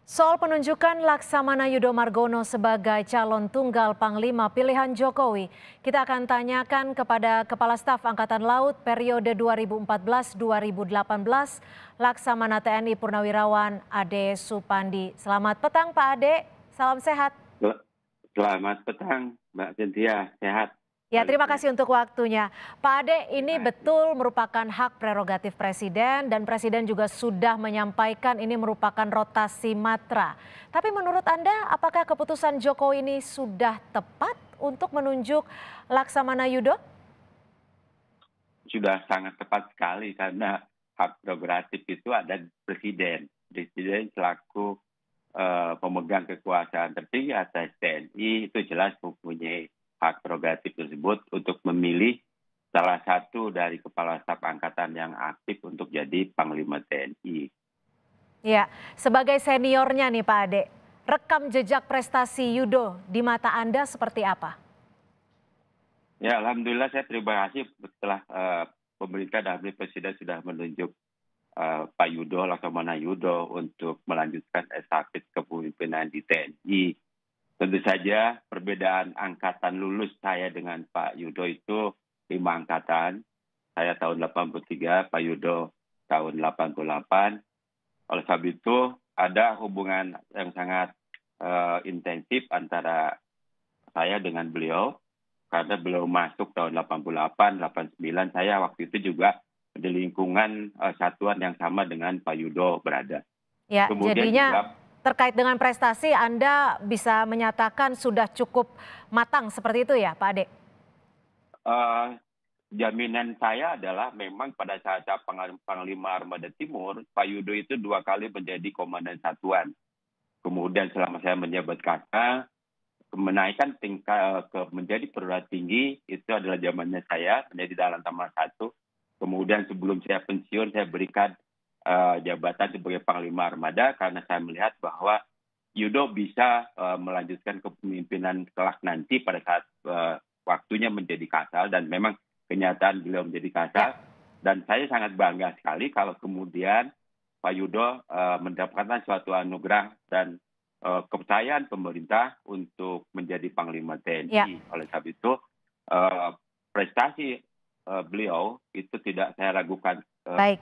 Soal penunjukan Laksamana Yudho Margono sebagai calon tunggal Panglima pilihan Jokowi, kita akan tanyakan kepada Kepala Staf Angkatan Laut periode 2014-2018, Laksamana TNI Purnawirawan Ade Supandi. Selamat petang Pak Ade, salam sehat. Selamat petang Mbak Cynthia, sehat. Ya, terima kasih untuk waktunya. Pak Ade, ini betul merupakan hak prerogatif Presiden dan Presiden juga sudah menyampaikan ini merupakan rotasi matra. Tapi menurut Anda, apakah keputusan Jokowi ini sudah tepat untuk menunjuk Laksamana Yudho? Sudah sangat tepat sekali karena hak prerogatif itu ada di Presiden. Presiden selaku pemegang kekuasaan tertinggi atas TNI itu jelas mempunyai hak prerogatif tersebut untuk memilih salah satu dari kepala staf angkatan yang aktif untuk jadi Panglima TNI. Ya, sebagai seniornya nih Pak Ade, rekam jejak prestasi Yudho di mata Anda seperti apa? Ya, alhamdulillah saya terima kasih setelah pemerintah dan Presiden sudah menunjuk Pak Yudho, Laksamana Yudho untuk melanjutkan estafet kepemimpinan di TNI. Tentu saja perbedaan angkatan lulus saya dengan Pak Yudho itu 5 angkatan. Saya tahun 83, Pak Yudho tahun 88. Oleh sebab itu ada hubungan yang sangat intensif antara saya dengan beliau. Karena beliau masuk tahun 88, 89, saya waktu itu juga di lingkungan satuan yang sama dengan Pak Yudho berada. Ya, Kemudian jadinya juga, terkait dengan prestasi Anda bisa menyatakan sudah cukup matang seperti itu ya Pak Ade? jaminan saya adalah memang pada saat Panglima Armada Timur, Pak Yudho itu 2 kali menjadi komandan satuan. Kemudian selama saya menjabat Kasat, menaikkan tingkat menjadi perwira tinggi itu adalah zamannya saya menjadi dalam tambah 1. Kemudian sebelum saya pensiun saya berikan jabatan sebagai Panglima Armada karena saya melihat bahwa Yudho bisa melanjutkan kepemimpinan kelak nanti pada saat waktunya menjadi Kasal, dan memang kenyataan beliau menjadi Kasal. Dan saya sangat bangga sekali kalau kemudian Pak Yudho mendapatkan suatu anugerah dan kepercayaan pemerintah untuk menjadi Panglima TNI. Ya. Oleh sebab itu prestasi beliau itu tidak saya ragukan. Baik,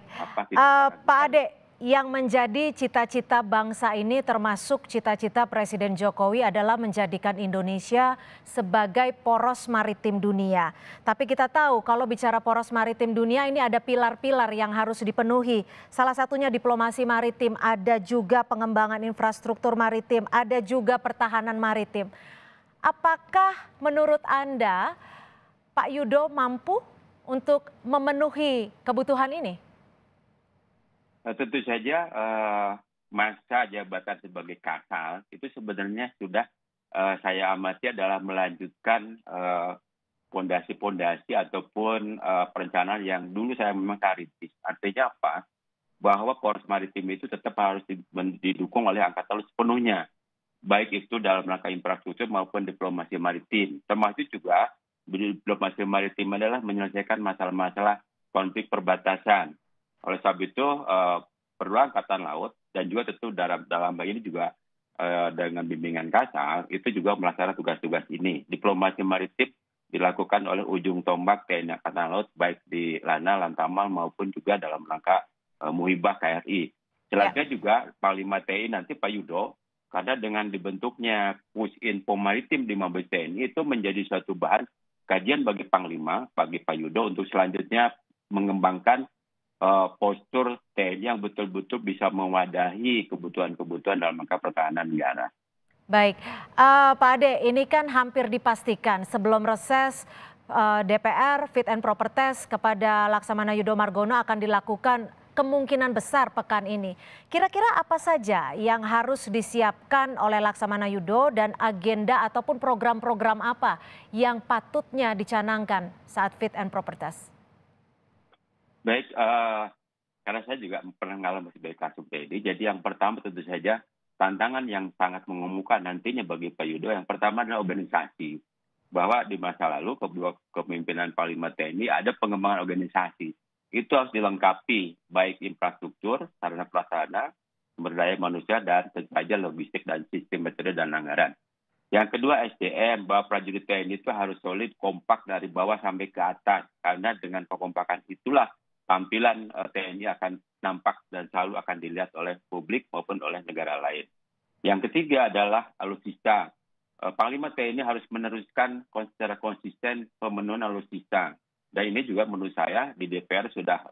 Pak Ade, yang menjadi cita-cita bangsa ini termasuk cita-cita Presiden Jokowi adalah menjadikan Indonesia sebagai poros maritim dunia. Tapi kita tahu kalau bicara poros maritim dunia ini ada pilar-pilar yang harus dipenuhi. Salah satunya diplomasi maritim, ada juga pengembangan infrastruktur maritim, ada juga pertahanan maritim. Apakah menurut Anda Pak Yudho mampu untuk memenuhi kebutuhan ini? Tentu saja masa jabatan sebagai Kasal itu sebenarnya sudah saya amati adalah melanjutkan pondasi-pondasi ataupun perencanaan yang dulu saya memang kritis. Artinya apa? Bahwa poros maritim itu tetap harus didukung oleh angkatan laut sepenuhnya. Baik itu dalam rangka infrastruktur maupun diplomasi maritim. Termasuk juga diplomasi maritim adalah menyelesaikan masalah-masalah konflik perbatasan. Oleh sebab itu perlu angkatan laut dan juga tentu dalam hal ini juga dengan bimbingan Kasal itu juga melaksanakan tugas-tugas ini. Diplomasi maritim dilakukan oleh ujung tombak TNI Angkatan Laut baik di Lana, Lantamal maupun juga dalam rangka Muhibah KRI. Selanjutnya juga Panglima TNI nanti Pak Yudho, karena dengan dibentuknya Pusinfo Maritim di Mabes TNI itu menjadi suatu bahan kajian bagi Panglima, bagi Pak Yudho untuk selanjutnya mengembangkan postur TNI yang betul-betul bisa mewadahi kebutuhan-kebutuhan dalam rangka pertahanan negara. Baik, Pak Ade, ini kan hampir dipastikan sebelum reses DPR fit and proper test kepada Laksamana Yudho Margono akan dilakukan kemungkinan besar pekan ini. Kira-kira apa saja yang harus disiapkan oleh Laksamana Yudho dan agenda ataupun program-program apa yang patutnya dicanangkan saat fit and proper test? Baik, karena saya juga pernah mengalami sebagai Kasub TNI, jadi yang pertama tentu saja tantangan yang sangat mengemuka nantinya bagi Pak Yudho, yang pertama adalah organisasi. Bahwa di masa lalu kepemimpinan Panglima TNI ada pengembangan organisasi. Itu harus dilengkapi baik infrastruktur, sarana prasarana, sumber daya manusia, dan tentu saja logistik dan sistem metode dan anggaran. Yang kedua SDM, bahwa prajurit TNI itu harus solid, kompak dari bawah sampai ke atas. Karena dengan kekompakan itulah tampilan TNI akan nampak dan selalu akan dilihat oleh publik maupun oleh negara lain. Yang ketiga adalah alutsista. Panglima TNI harus meneruskan secara konsisten pemenuhan alutsista. Dan ini juga menurut saya di DPR sudah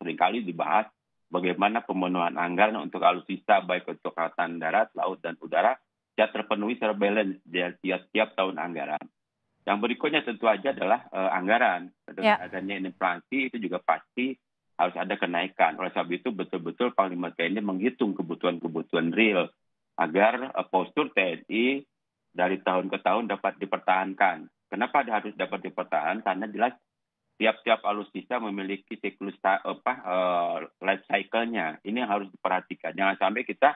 seringkali dibahas bagaimana pemenuhan anggaran untuk alutsista baik untuk Angkatan Darat, Laut, dan Udara tidak terpenuhi secara balance di tiap tahun anggaran. Yang berikutnya tentu aja adalah anggaran. Dengan adanya inflasi itu juga pasti harus ada kenaikan. Oleh sebab itu betul-betul Panglima TNI menghitung kebutuhan-kebutuhan real agar postur TNI dari tahun ke tahun dapat dipertahankan. Kenapa harus dapat dipertahankan? Karena jelas tiap-tiap alutsista memiliki siklus life cycle-nya. Ini yang harus diperhatikan. Jangan sampai kita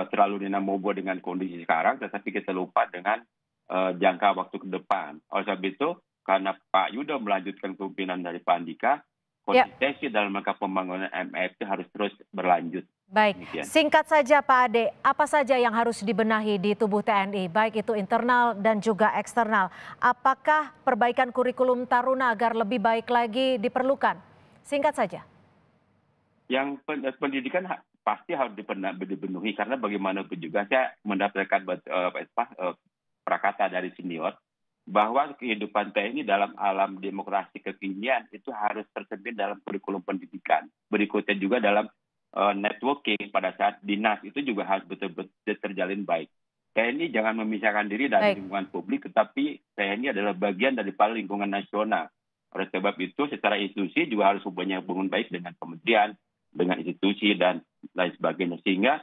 terlalu dinamobo dengan kondisi sekarang, tetapi kita lupa dengan jangka waktu ke depan. Oleh sebab itu, karena Pak Yudo melanjutkan kepemimpinan dari Pak Andika, konsistensi dalam rangka pembangunan MF itu harus terus berlanjut. Baik, singkat saja Pak Ade, apa saja yang harus dibenahi di tubuh TNI, baik itu internal dan juga eksternal? Apakah perbaikan kurikulum Taruna agar lebih baik lagi diperlukan? Singkat saja. Yang pendidikan pasti harus dipenuhi, karena bagaimanapun juga saya mendapatkan prakata dari senior bahwa kehidupan TNI dalam alam demokrasi kekinian itu harus tercermin dalam kurikulum pendidikan. Berikutnya juga dalam networking pada saat dinas itu juga harus betul-betul terjalin baik. TNI jangan memisahkan diri dari lingkungan publik, tetapi TNI adalah bagian daripada lingkungan nasional. Oleh sebab itu secara institusi juga harus punya hubungan baik dengan kementerian, dengan institusi dan lain sebagainya, sehingga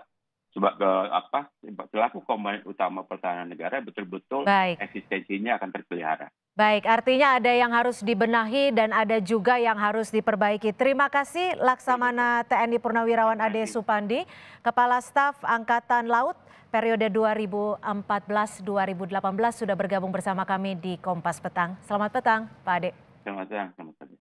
selaku komponen utama pertahanan negara betul-betul eksistensinya akan terpelihara. Baik, artinya ada yang harus dibenahi dan ada juga yang harus diperbaiki. Terima kasih Laksamana TNI Purnawirawan Ade Supandi, Kepala Staf Angkatan Laut periode 2014-2018 sudah bergabung bersama kami di Kompas Petang. Selamat petang, Pak Ade. Selamat petang.